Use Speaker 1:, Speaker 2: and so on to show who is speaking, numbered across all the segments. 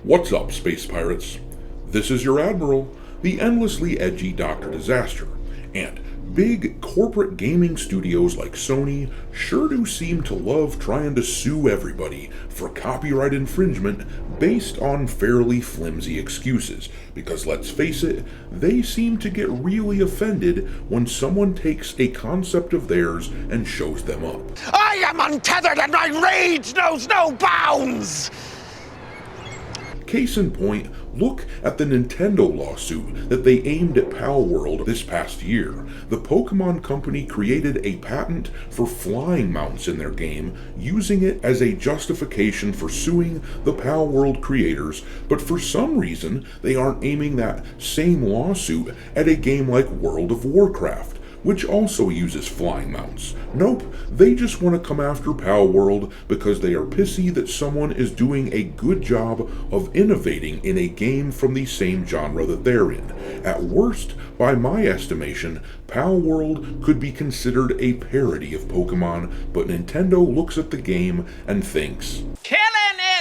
Speaker 1: What's up, space pirates? This is your Admiral, the endlessly edgy Dr. Disaster, and big corporate gaming studios like Sony sure do seem to love trying to sue everybody for copyright infringement based on fairly flimsy excuses, because let's face it, they seem to get really offended when someone takes a concept of theirs and shows them up.
Speaker 2: I am untethered and my rage knows no bounds!
Speaker 1: Case in point, look at the Nintendo lawsuit that they aimed at Palworld this past year. The Pokemon Company created a patent for flying mounts in their game, using it as a justification for suing the Palworld creators, but for some reason they aren't aiming that same lawsuit at a game like World of Warcraft, which also uses flying mounts. Nope, they just want to come after Palworld because they are pissy that someone is doing a good job of innovating in a game from the same genre that they're in. At worst, by my estimation, Palworld could be considered a parody of Pokemon, but Nintendo looks at the game and thinks,
Speaker 2: Killing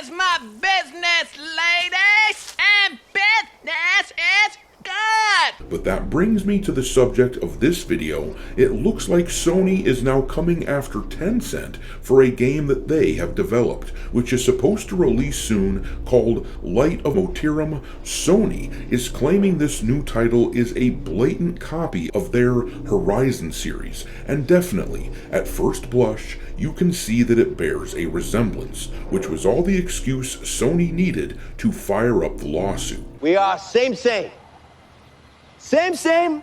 Speaker 2: is my business, ladies! And business is good!
Speaker 1: But that brings me to the subject of this video. It looks like Sony is now coming after Tencent for a game that they have developed, which is supposed to release soon, called Light of Motiram. Sony is claiming this new title is a blatant copy of their Horizon series, and definitely, at first blush, you can see that it bears a resemblance, which was all the excuse Sony needed to fire up the lawsuit.
Speaker 3: We are same. Same,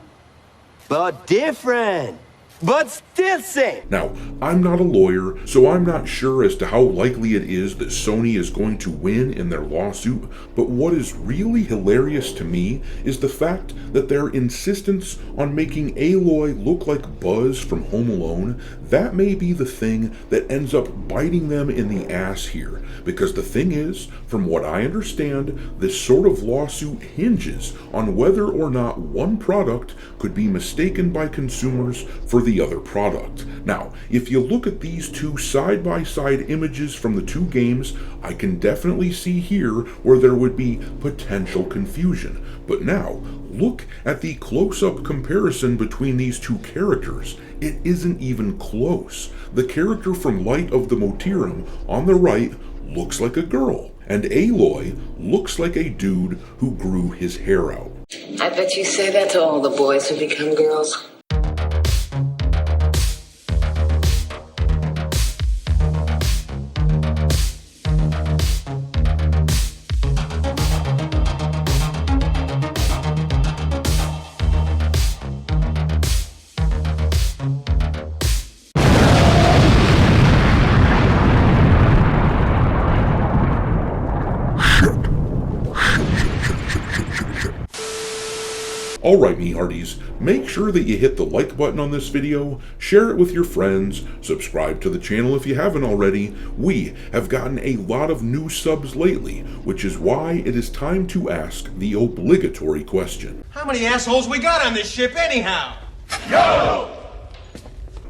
Speaker 3: but different. But still same.
Speaker 1: Now, I'm not a lawyer, so I'm not sure as to how likely it is that Sony is going to win in their lawsuit, but what is really hilarious to me is the fact that their insistence on making Aloy look like Buzz from Home Alone, that may be the thing that ends up biting them in the ass here. Because the thing is, from what I understand, this sort of lawsuit hinges on whether or not one product could be mistaken by consumers for the other product. Now, if you look at these two side-by-side images from the two games, I can definitely see here where there would be potential confusion. But now, look at the close-up comparison between these two characters. It isn't even close. The character from Light of the Motiram on the right looks like a girl, and Aloy looks like a dude who grew his hair out.
Speaker 4: I bet you say that to all the boys who become girls.
Speaker 1: Alright, me hearties, make sure that you hit the like button on this video, share it with your friends, subscribe to the channel if you haven't already. We have gotten a lot of new subs lately, which is why it is time to ask the obligatory question.
Speaker 5: How many assholes we got on this ship anyhow?
Speaker 1: Yo!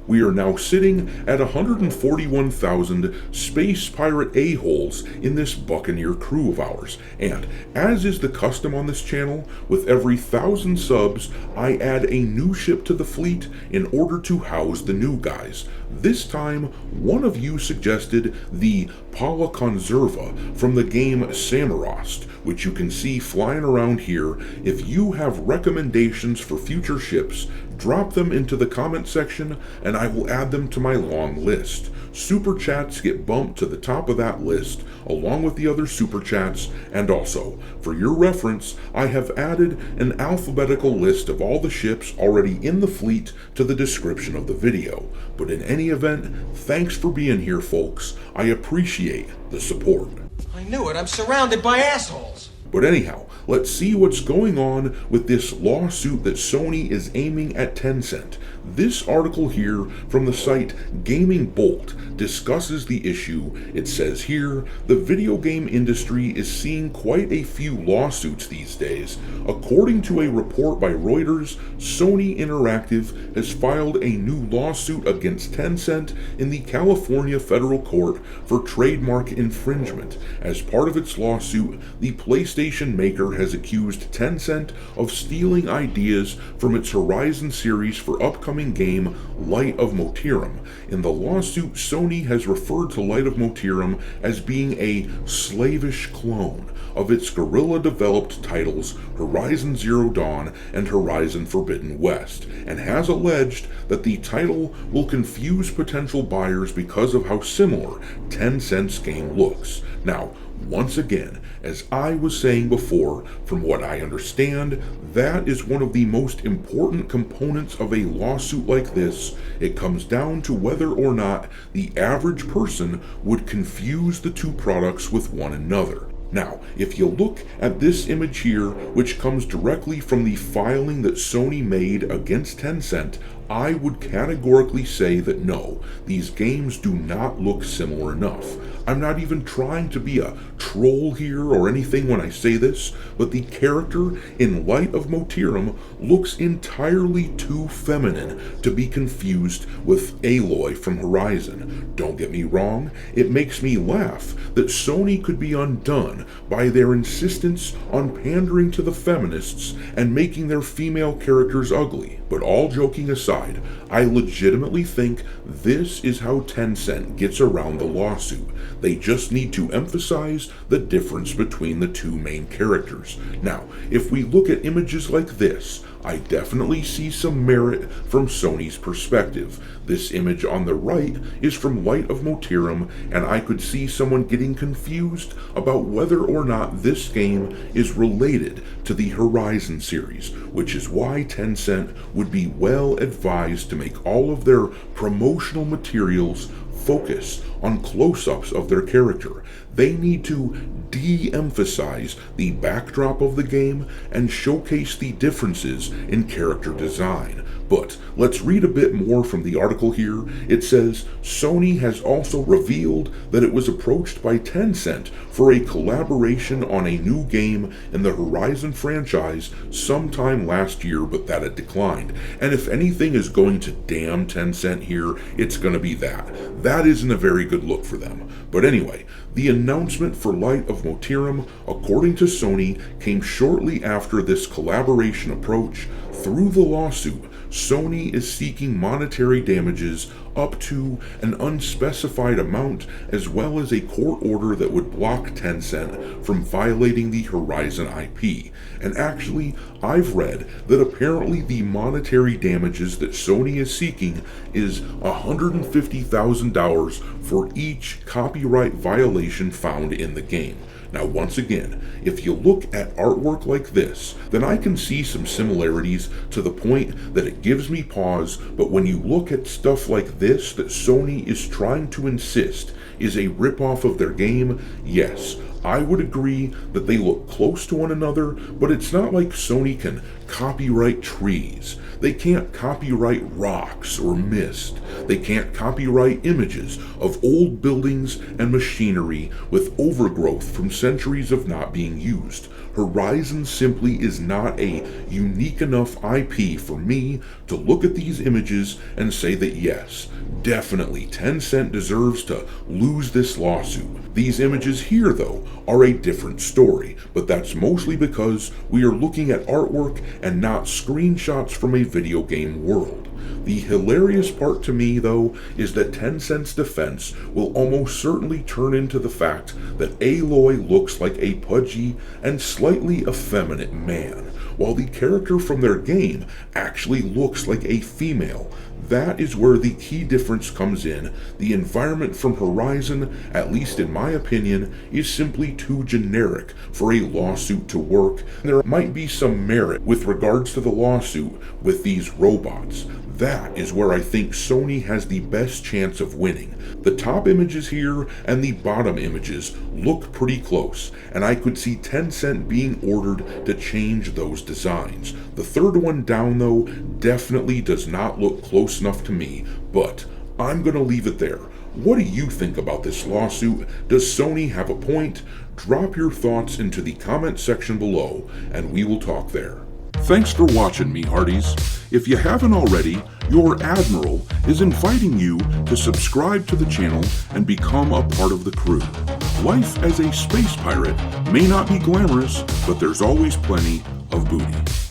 Speaker 1: We are now sitting at 141,000 space pirate a-holes in this Buccaneer crew of ours, and as is the custom on this channel, with every 1,000 subs, I add a new ship to the fleet in order to house the new guys. This time, one of you suggested the Pala Conserva from the game Samorost, which you can see flying around here. If you have recommendations for future ships, drop them into the comment section and I will add them to my long list. Super chats get bumped to the top of that list along with the other super chats, and also, for your reference, I have added an alphabetical list of all the ships already in the fleet to the description of the video. But in any event, thanks for being here, folks. I appreciate the support.
Speaker 5: I knew it, I'm surrounded by assholes.
Speaker 1: But anyhow, let's see what's going on with this lawsuit that Sony is aiming at Tencent. This article here from the site Gaming Bolt discusses the issue. It says here, the video game industry is seeing quite a few lawsuits these days. According to a report by Reuters, Sony Interactive has filed a new lawsuit against Tencent in the California federal court for trademark infringement. As part of its lawsuit, the PlayStation maker has accused Tencent of stealing ideas from its Horizon series for upcoming game Light of Motiram. In the lawsuit, Sony has referred to Light of Motiram as being a slavish clone of its guerrilla-developed titles Horizon Zero Dawn and Horizon Forbidden West, and has alleged that the title will confuse potential buyers because of how similar Tencent's game looks. Now, once again, as I was saying before, from what I understand, that is one of the most important components of a lawsuit like this. It comes down to whether or not the average person would confuse the two products with one another. Now, if you look at this image here, which comes directly from the filing that Sony made against Tencent, I would categorically say that no, these games do not look similar enough. I'm not even trying to be a troll here or anything when I say this, but the character in Light of Motiram looks entirely too feminine to be confused with Aloy from Horizon. Don't get me wrong, it makes me laugh that Sony could be undone by their insistence on pandering to the feminists and making their female characters ugly. But all joking aside, I legitimately think this is how Tencent gets around the lawsuit. They just need to emphasize the difference between the two main characters. Now, if we look at images like this, I definitely see some merit from Sony's perspective. This image on the right is from Light of Motiram, and I could see someone getting confused about whether or not this game is related to the Horizon series, which is why Tencent would be well advised to make all of their promotional materials focus on close-ups of their character. They need to de-emphasize the backdrop of the game and showcase the differences in character design. But let's read a bit more from the article here. It says, Sony has also revealed that it was approached by Tencent for a collaboration on a new game in the Horizon franchise sometime last year, but that it declined. And if anything is going to damn Tencent here, it's going to be that. That isn't a very good look for them. But anyway, the announcement for Light of Motiram, according to Sony, came shortly after this collaboration approach. Through the lawsuit, Sony is seeking monetary damages up to an unspecified amount, as well as a court order that would block Tencent from violating the Horizon IP. And actually, I've read that apparently the monetary damages that Sony is seeking is $150,000 for each copyright violation found in the game. Now, once again, if you look at artwork like this, then I can see some similarities to the point that it gives me pause, but when you look at stuff like this that Sony is trying to insist is a ripoff of their game, yes, I would agree that they look close to one another, but it's not like Sony can copyright trees. They can't copyright rocks or mist. They can't copyright images of old buildings and machinery with overgrowth from centuries of not being used. Horizon simply is not a unique enough IP for me to look at these images and say that yes, definitely Tencent deserves to lose this lawsuit. These images here, though, are a different story, but that's mostly because we are looking at artwork and not screenshots from a video game world. The hilarious part to me, though, is that Tencent's defense will almost certainly turn into the fact that Aloy looks like a pudgy and slightly effeminate man, while the character from their game actually looks like a female. That is where the key difference comes in. The environment from Horizon, at least in my opinion, is simply too generic for a lawsuit to work. There might be some merit with regards to the lawsuit with these robots. That is where I think Sony has the best chance of winning. The top images here and the bottom images look pretty close, and I could see Tencent being ordered to change those designs. The third one down though definitely does not look close enough to me, but I'm gonna leave it there. What do you think about this lawsuit? Does Sony have a point? Drop your thoughts into the comment section below, and we will talk there. Thanks for watching, me hearties. If you haven't already, your Admiral is inviting you to subscribe to the channel and become a part of the crew. Life as a space pirate may not be glamorous, but there's always plenty of booty.